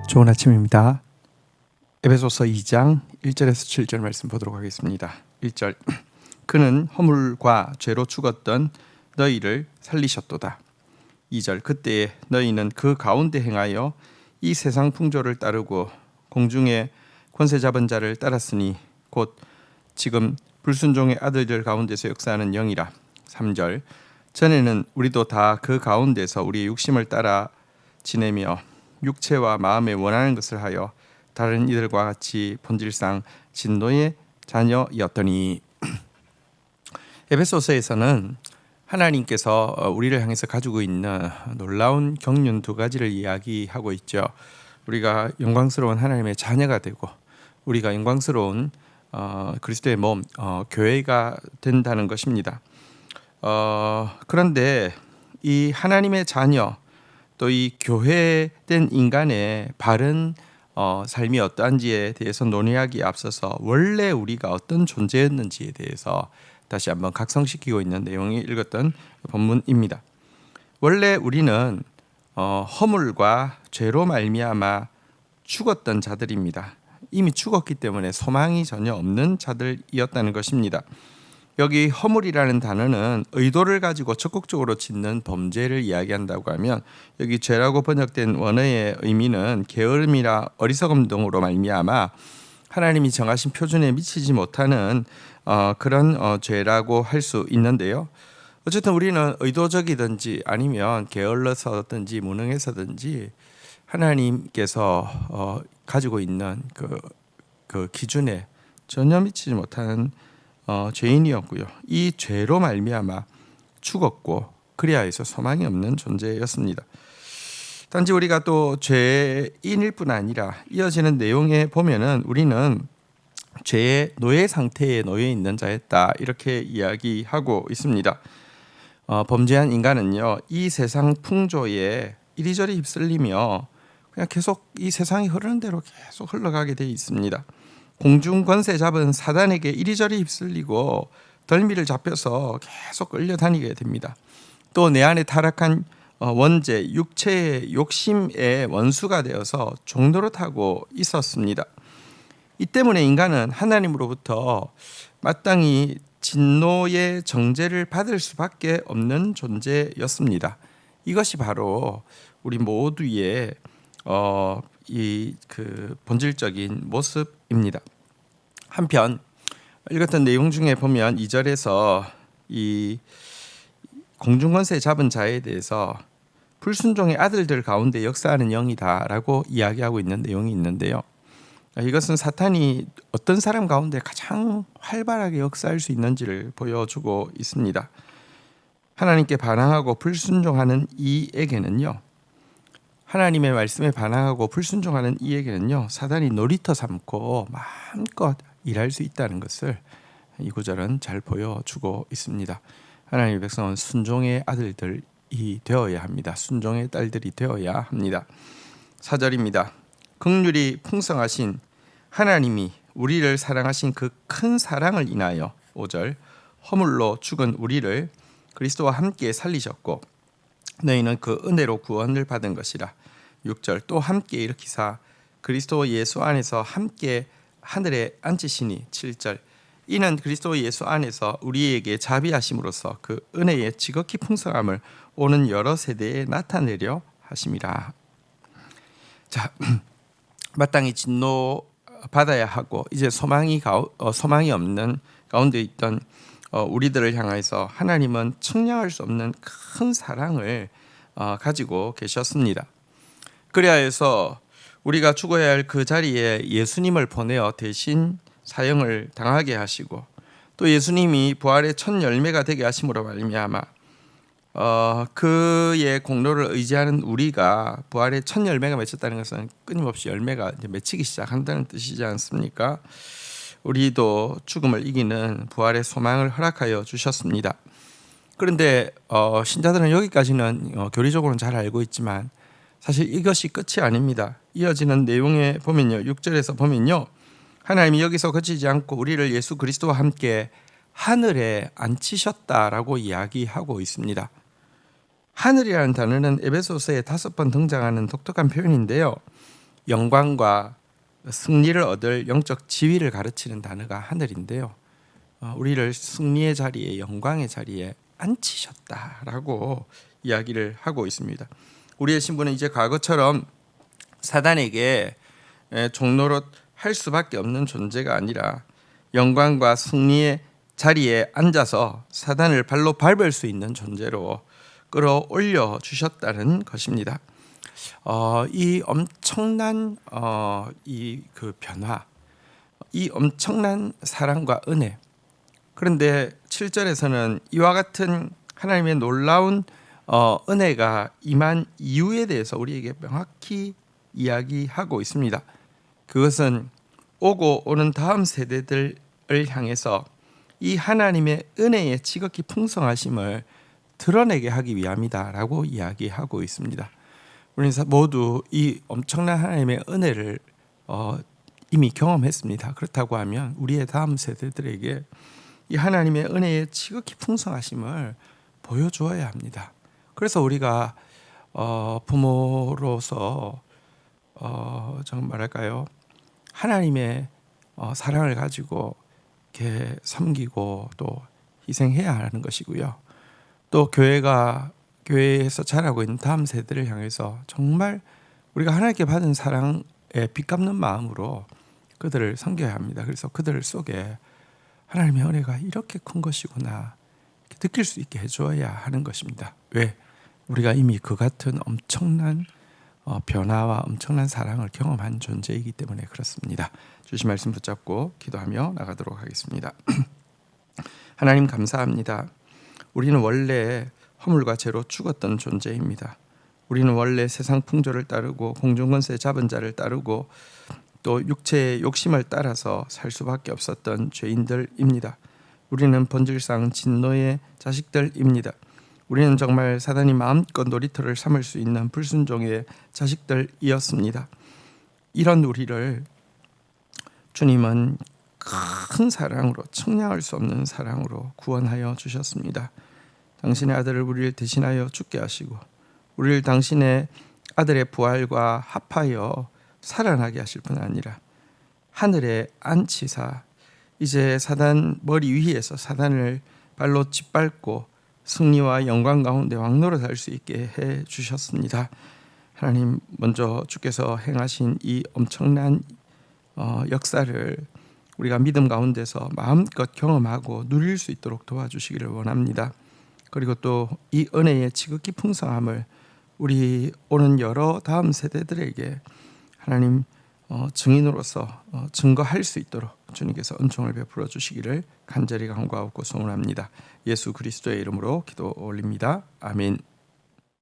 좋은 아침입니다. 에베소서 2장 1절에서 7절 말씀 보도록 하겠습니다. 1절 그는 허물과 죄로 죽었던 너희를 살리셨도다. 2절 그때에 너희는 그 가운데 행하여 이 세상 풍조를 따르고 공중의 권세 잡은 자를 따랐으니 곧 지금 불순종의 아들들 가운데서 역사하는 영이라. 3절 전에는 우리도 다 그 가운데서 우리의 육심을 따라 지내며 육체와 마음에 원하는 것을 하여 다른 이들과 같이 본질상 진노의 자녀였더니. 에베소서에서는 하나님께서 우리를 향해서 가지고 있는 놀라운 경륜 두 가지를 이야기하고 있죠. 우리가 영광스러운 하나님의 자녀가 되고 우리가 영광스러운 그리스도의 몸 교회가 된다는 것입니다. 그런데 이 하나님의 자녀 또 이 교회된 인간의 바른 삶이 어떠한지에 대해서 논의하기에 앞서서 원래 우리가 어떤 존재였는지에 대해서 다시 한번 각성시키고 있는 내용이 읽었던 본문입니다. 원래 우리는 허물과 죄로 말미암아 죽었던 자들입니다. 이미 죽었기 때문에 소망이 전혀 없는 자들이었다는 것입니다. 여기 허물이라는 단어는 의도를 가지고 적극적으로 짓는 범죄를 이야기한다고 하면, 여기 죄라고 번역된 원어의 의미는 게으름이나 어리석음 등으로 말미암아 하나님이 정하신 표준에 미치지 못하는 그런 죄라고 할 수 있는데요. 어쨌든 우리는 의도적이든지 아니면 게을러서든지 무능해서든지 하나님께서 가지고 있는 그 기준에 전혀 미치지 못하는 죄인이었고요. 이 죄로 말미암아 죽었고 그리하여서 소망이 없는 존재였습니다. 단지 우리가 또 죄인일 뿐 아니라 이어지는 내용에 보면은 우리는 죄의 노예 상태에 놓여 있는 자였다, 이렇게 이야기하고 있습니다. 범죄한 인간은요, 이 세상 풍조에 이리저리 휩쓸리며 그냥 계속 이 세상이 흐르는 대로 계속 흘러가게 되어 있습니다. 공중 권세 잡은 사단에게 이리저리 휩쓸리고 덜미를 잡혀서 계속 끌려다니게 됩니다. 또 내 안에 타락한 원죄, 육체의 욕심의 원수가 되어서 종노릇하고 있었습니다. 이 때문에 인간은 하나님으로부터 마땅히 진노의 정죄를 받을 수밖에 없는 존재였습니다. 이것이 바로 우리 모두의 본질적인 모습입니다. 한편 읽었던 내용 중에 보면 2절에서 이 공중권세 잡은 자에 대해서 불순종의 아들들 가운데 역사하는 영이다라고 이야기하고 있는 내용이 있는데요. 이것은 사탄이 어떤 사람 가운데 가장 활발하게 역사할 수 있는지를 보여주고 있습니다. 하나님께 반항하고 불순종하는 이에게는요, 하나님의 말씀에 반항하고 불순종하는 이에게는요, 사단이 놀이터 삼고 마음껏 일할 수 있다는 것을 이 구절은 잘 보여주고 있습니다. 하나님의 백성은 순종의 아들들이 되어야 합니다. 순종의 딸들이 되어야 합니다. 4절입니다. 긍휼이 풍성하신 하나님이 우리를 사랑하신 그 큰 사랑을 인하여 5절 허물로 죽은 우리를 그리스도와 함께 살리셨고 너희는 그 은혜로 구원을 받은 것이라. 6절 또 함께 일으키사 그리스도 예수 안에서 함께 하늘에 앉히시니. 7절 이는 그리스도 예수 안에서 우리에게 자비하심으로써 그 은혜의 지극히 풍성함을 오는 여러 세대에 나타내려 하심이라. 자, 마땅히 진노 받아야 하고 이제 소망이 없는 가운데 있던 우리들을 향해서 하나님은 측량할 수 없는 큰 사랑을 가지고 계셨습니다. 그리하여서 우리가 죽어야 할 그 자리에 예수님을 보내어 대신 사형을 당하게 하시고 또 예수님이 부활의 첫 열매가 되게 하심으로 말미암아 그의 공로를 의지하는 우리가 부활의 첫 열매가 맺혔다는 것은 끊임없이 열매가 이제 맺히기 시작한다는 뜻이지 않습니까? 우리도 죽음을 이기는 부활의 소망을 허락하여 주셨습니다. 그런데 신자들은 여기까지는 교리적으로는 잘 알고 있지만 사실 이것이 끝이 아닙니다. 이어지는 내용에 보면요, 6절에서 보면요, 하나님이 여기서 그치지 않고 우리를 예수 그리스도와 함께 하늘에 앉히셨다라고 이야기하고 있습니다. 하늘이라는 단어는 에베소서에 5번 등장하는 독특한 표현인데요, 영광과 승리를 얻을 영적 지위를 가르치는 단어가 하늘인데요. 우리를 승리의 자리에, 영광의 자리에 앉히셨다라고 이야기를 하고 있습니다. 우리의 신분은 이제 과거처럼 사단에게 종노릇 할 수밖에 없는 존재가 아니라 영광과 승리의 자리에 앉아서 사단을 발로 밟을 수 있는 존재로 끌어올려 주셨다는 것입니다. 이 엄청난 이 그 변화, 이 엄청난 사랑과 은혜. 그런데 7절에서는 이와 같은 하나님의 놀라운 은혜가 임한 이유에 대해서 우리에게 명확히 이야기하고 있습니다. 그것은 오고 오는 다음 세대들을 향해서 이 하나님의 은혜의 지극히 풍성하심을 드러내게 하기 위함이다라고 이야기하고 있습니다. 우리는 모두 이 엄청난 하나님의 은혜를 이미 경험했습니다. 그렇다고 하면 우리의 다음 세대들에게 이 하나님의 은혜의 지극히 풍성하심을 보여주어야 합니다. 그래서 우리가 부모로서 좀 뭐랄까요, 하나님의 사랑을 가지고 이렇게 섬기고 또 희생해야 하는 것이고요. 또 교회에서 자라고 있는 다음 세대를 향해서 정말 우리가 하나님께 받은 사랑에 빚갚는 마음으로 그들을 섬겨야 합니다. 그래서 그들 속에 하나님의 은혜가 이렇게 큰 것이구나 느낄 수 있게 해줘야 하는 것입니다. 왜? 우리가 이미 그 같은 엄청난 변화와 엄청난 사랑을 경험한 존재이기 때문에 그렇습니다. 주신 말씀 붙잡고 기도하며 나가도록 하겠습니다. 하나님 감사합니다. 우리는 원래 허물과 죄로 죽었던 존재입니다. 우리는 원래 세상 풍조를 따르고 공중권세 잡은 자를 따르고 또 육체의 욕심을 따라서 살 수밖에 없었던 죄인들입니다. 우리는 본질상 진노의 자식들입니다. 우리는 정말 사단이 마음껏 놀이터를 삼을 수 있는 불순종의 자식들이었습니다. 이런 우리를 주님은 큰 사랑으로, 측량할 수 없는 사랑으로 구원하여 주셨습니다. 당신의 아들을 우리를 대신하여 죽게 하시고 우리를 당신의 아들의 부활과 합하여 살아나게 하실 뿐 아니라 하늘에 앉히사 이제 사단 머리 위에서 사단을 발로 짓밟고 승리와 영광 가운데 왕노릇할 수 있게 해 주셨습니다. 하나님, 먼저 주께서 행하신 이 엄청난 역사를 우리가 믿음 가운데서 마음껏 경험하고 누릴 수 있도록 도와주시기를 원합니다. 그리고 또 이 은혜의 지극히 풍성함을 우리 오는 여러 다음 세대들에게 하나님 증인으로서 증거할 수 있도록 주님께서 은총을 베풀어 주시기를 간절히 간구하고 소원합니다. 예수 그리스도의 이름으로 기도 올립니다. 아멘.